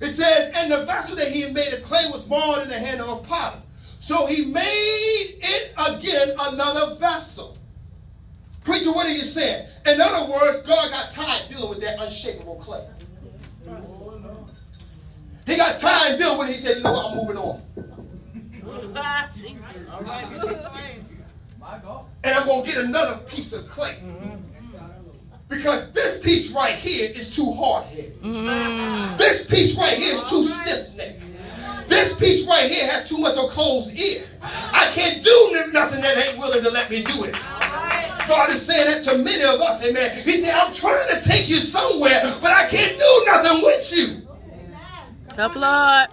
It says, and the vessel that he had made of clay was marred in the hand of a potter. So he made it again another vessel. Preacher, what are you saying? In other words, God got tired dealing with that unshakable clay. He got tired dealing with it. He said, you know what, I'm moving on. And I'm going to get another piece of clay. Because this piece right here is too hard-headed. This piece right here is too stiff-necked. This piece right here has too much of a closed ear. I can't do nothing that ain't willing to let me do it. God is saying that to many of us, amen. He said, I'm trying to take you somewhere, but I can't do nothing with you. Help, Lord.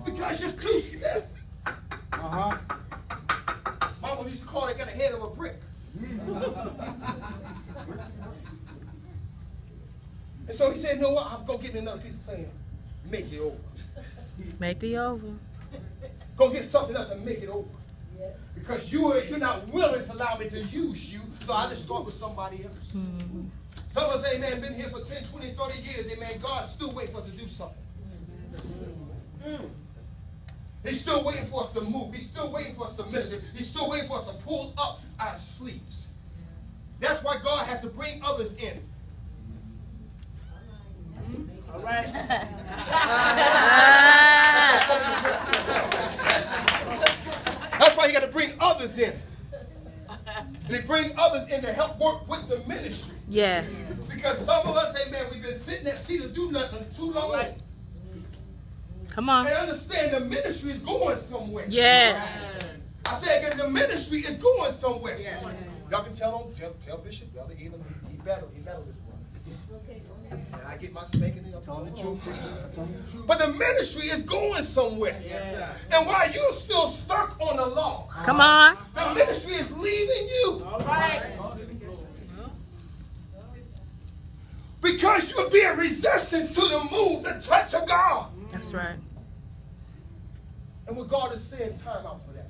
Because you're too stiff. Mama used to call it, got a head of a brick. And so he said, you know what, I'm going to get another piece of clay and make it over. Make the over. Go get something else and make it over. Because you're not willing to allow me to use you, so I just start with somebody else. Some of us, amen, been here for 10, 20, 30 years, amen. God's still waiting for us to do something. He's still waiting for us to move. He's still waiting for us to minister. He's still waiting for us to pull up our sleeves. That's why God has to bring others in. All right. That's why you got to bring others in. They bring others in to help work with the ministry. Yes. Because some of us, amen, we've been sitting there seat to do nothing too long. Come on. And understand the ministry is going somewhere. Yes. I said the ministry is going somewhere. Yes. Y'all can tell Bishop, Brother Elam, he battled this one. And I get my spanking up on the truth. But the ministry is going somewhere. Yes. And while you're still stuck on the law, come on, the ministry is leaving you. All right. Because you're being resistant to the move, the touch of God. That's right. And what God is saying, time out for that.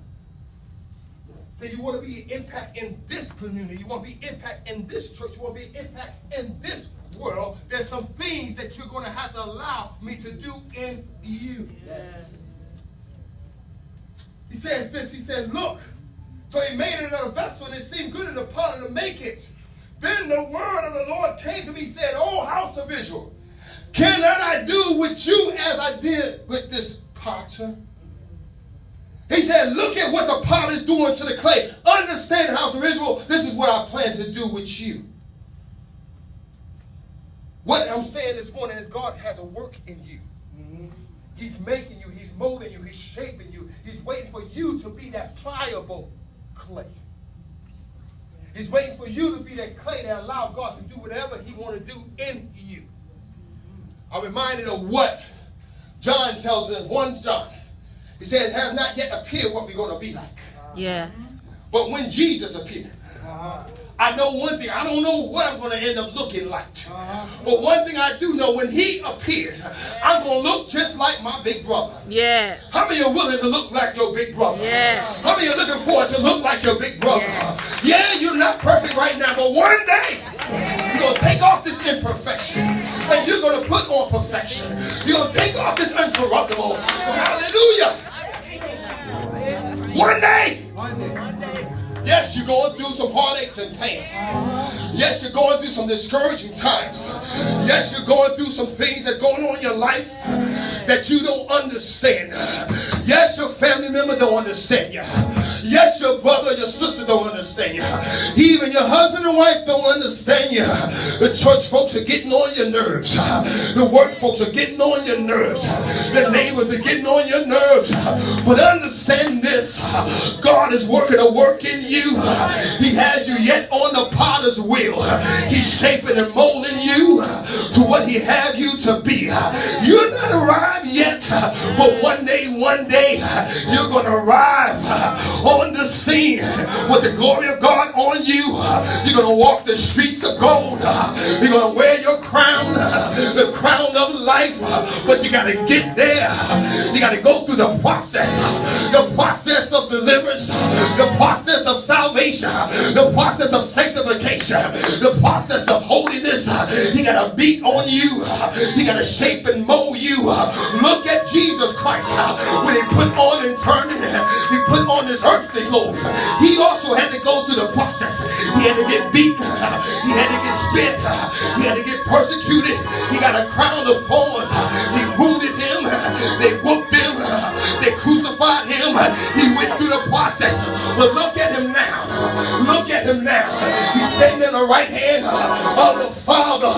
So you want to be an impact in this community. You want to be impact in this church. You want to be an impact in this world. There's some things that you're going to have to allow me to do in you. Yes. He says this. He said, look. So he made it another vessel, and it seemed good in the potter to make it. Then the word of the Lord came to me, said, O house of Israel, cannot I do with you as I did with this potter? He said, look at what the potter is doing to the clay. Understand, house of Israel, this is what I plan to do with you. What I'm saying this morning is God has a work in you. He's making you, he's molding you, he's shaping you. He's waiting for you to be that pliable clay. He's waiting for you to be that clay that allow God to do whatever he want to do in you. I'm reminded of what John tells us in 1 John. He says, it has not yet appeared what we're going to be like. Yes. But when Jesus appeared, I know one thing. I don't know what I'm going to end up looking like. But one thing I do know, when he appears, I'm going to look just like my big brother. Yes. How many are willing to look like your big brother? Yes. How many are looking forward to look like your big brother? Yes. Yeah, you're not perfect right now, but one day you're going to take off this imperfection and you're going to put on perfection. You're going to take off this uncorruptible. Hallelujah. One day. Yes, you're going through some heartaches and pain. Yes, you're going through some discouraging times. Yes, you're going through some things that's going on in your life that you don't understand. Yes, your family member don't understand you. Yes, your brother or your sister don't understand you. Even your husband and wife don't understand you. The church folks are getting on your nerves. The work folks are getting on your nerves. The neighbors are getting on your nerves. But understand this. God is working a work in you. He has you yet on the potter's wheel. He's shaping and molding you to what he have you to be. You're not arrived yet. But one day, you're going to arrive on the scene with the glory of God on you. You're going to walk the streets of gold. You're going to wear your crown, the crown of life. But you got to get there. You got to go through the process of deliverance, the process of salvation, the process of sanctification, the process of holiness. He got to beat on you. He got to shape and mold you. Look at Jesus Christ. When he put on eternity, he put on his earthly clothes. He also had to go through the process. He had to get beat. He had to get spit. He had to get persecuted. He got a crown of thorns. He wounded him. They whooped him. They crucified him. He went through the process. But look at him now. Look at him now. He's sitting in the right hand of the Father,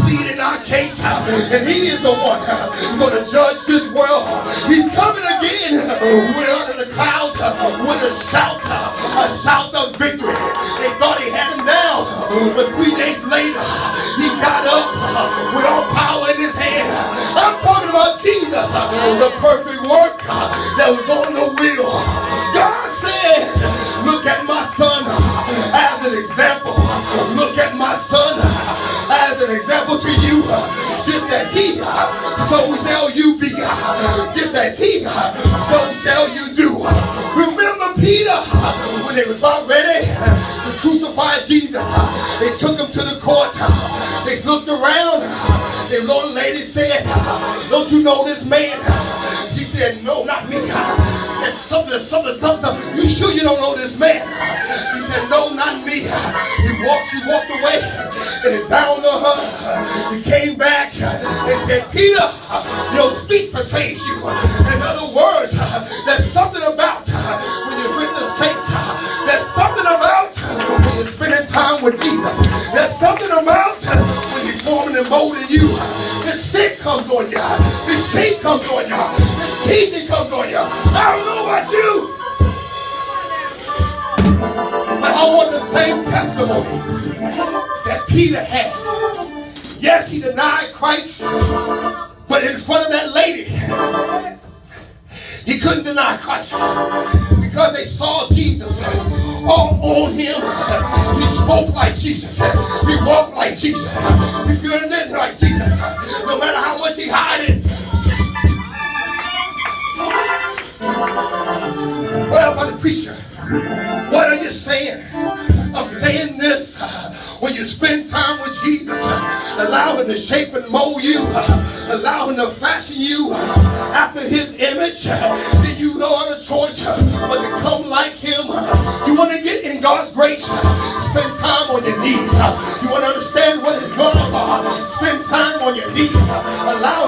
pleading our case. And he is the one going to judge this world. He's coming again. We're under the cloud with a shout of victory. They thought he had him down, but 3 days later, he got up with all power in his hand. I'm talking about Jesus, the perfect work that was on the wheel. God said, look at my son as an example. Look at my son as an example to you. Just as he, so shall you be. Just as he, so shall you do. Remember Peter, when they was about ready to crucify Jesus, they took him to the court. They looked around. The little lady said, don't you know this man? She said, no, not me. She said, something. You sure you don't know this man? He said, no, not me. She walked away, and it down to her. He came back and said, Peter, your speech betrays you. In other words, there's something about when you're with the saints. There's something about when you're spending time with Jesus. There's something about when he's forming and molding you. This shit comes on you. This shape comes on you. This teaching comes on you. I don't know about you, but I want the same testimony that Peter had. Yes, he denied Christ, but in front of that lady, he couldn't deny Christ because they saw Jesus all on him. He spoke like Jesus. He walked like Jesus. He did like Jesus. No matter how much he hid it. What about the preacher? What are you saying? I'm saying this. When you spend time with Jesus, allow him to shape and mold you, allow him to fashion you after his image, then you don't have a choice but to come like him. You want to get in God's grace? Spend time on your knees. You want to understand what his love is? Spend time on your knees. Allow